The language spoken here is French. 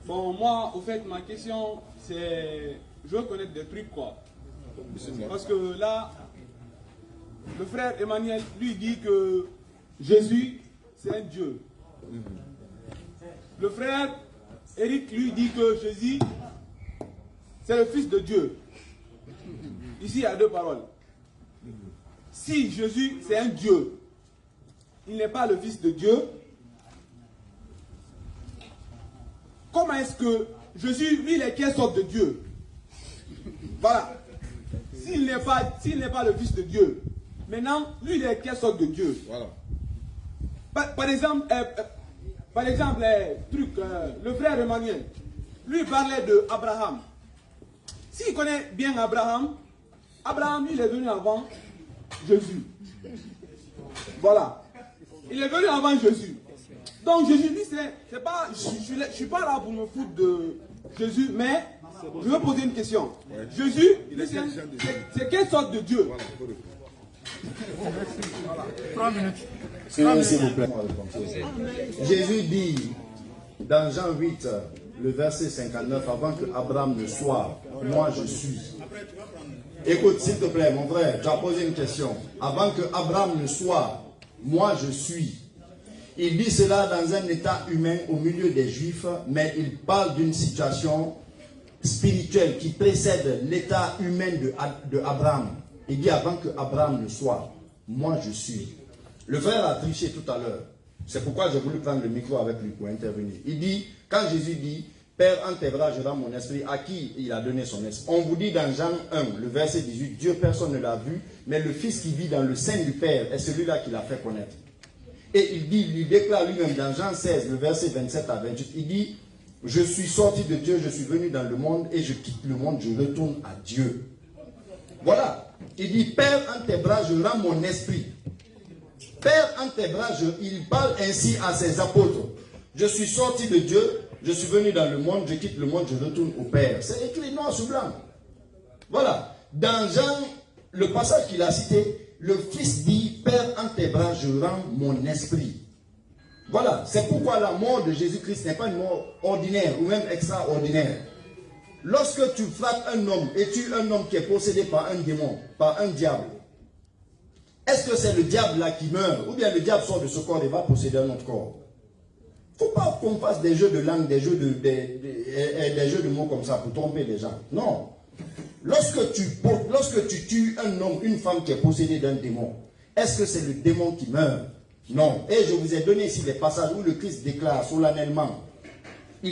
Bon, moi, au fait, ma question, c'est... Je veux connaître des trucs, quoi. Parce que là, le frère Emmanuel, lui, dit que Jésus, c'est un Dieu. Le frère Eric, lui, dit que Jésus, c'est le Fils de Dieu. Ici, il y a deux paroles. Si Jésus, c'est un Dieu, il n'est pas le Fils de Dieu, comment est-ce que Jésus, lui, il est quelle sorte de Dieu? Voilà. S'il n'est pas le Fils de Dieu, maintenant, lui, il est quelle sorte de Dieu? Voilà. Par exemple, le frère Emmanuel, lui parlait de Abraham. S'il connaît bien Abraham, Abraham, il est venu avant Jésus. Voilà. Il est venu avant Jésus. Donc Jésus, lui, c'est pas, je ne suis pas là pour me foutre de Jésus, mais je veux poser une question. Ouais. Jésus, c'est quelle sorte de Dieu? Voilà. 3 minutes. S'il vous plaît. Jésus dit dans Jean 8, le verset 59, avant que Abraham ne soit, moi je suis. Écoute, s'il te plaît, mon frère, tu as posé une question. Avant que Abraham ne soit, moi je suis. Il dit cela dans un état humain au milieu des Juifs, mais il parle d'une situation spirituelle qui précède l'état humain de Abraham. Il dit avant que Abraham ne soit, moi je suis. Le frère a triché tout à l'heure. C'est pourquoi j'ai voulu prendre le micro avec lui pour intervenir. Il dit, quand Jésus dit, Père, en tes bras, je rends mon esprit, à qui il a donné son esprit? On vous dit dans Jean 1, le verset 18, Dieu personne ne l'a vu, mais le Fils qui vit dans le sein du Père est celui-là qui l'a fait connaître. Et il déclare lui-même dans Jean 16, le verset 27 à 28, il dit, je suis sorti de Dieu, je suis venu dans le monde et je quitte le monde, je retourne à Dieu. Voilà. Il dit, Père, en tes bras, je rends mon esprit. Père, en tes bras, il parle ainsi à ses apôtres. Je suis sorti de Dieu, je suis venu dans le monde, je quitte le monde, je retourne au Père. C'est écrit noir sur blanc. Voilà. Dans Jean, le passage qu'il a cité, le Fils dit, Père, en tes bras, je rends mon esprit. Voilà. C'est pourquoi la mort de Jésus-Christ n'est pas une mort ordinaire ou même extraordinaire. Lorsque tu frappes un homme et tues un homme qui est possédé par un démon, par un diable, est-ce que c'est le diable là qui meurt ou bien le diable sort de ce corps et va posséder un autre corps? Il ne faut pas qu'on fasse des jeux de langue, des jeux de mots comme ça pour tromper les gens. Non. Lorsque tu tues un homme, une femme qui est possédée d'un démon, est-ce que c'est le démon qui meurt? Non. Et je vous ai donné ici les passages où le Christ déclare solennellement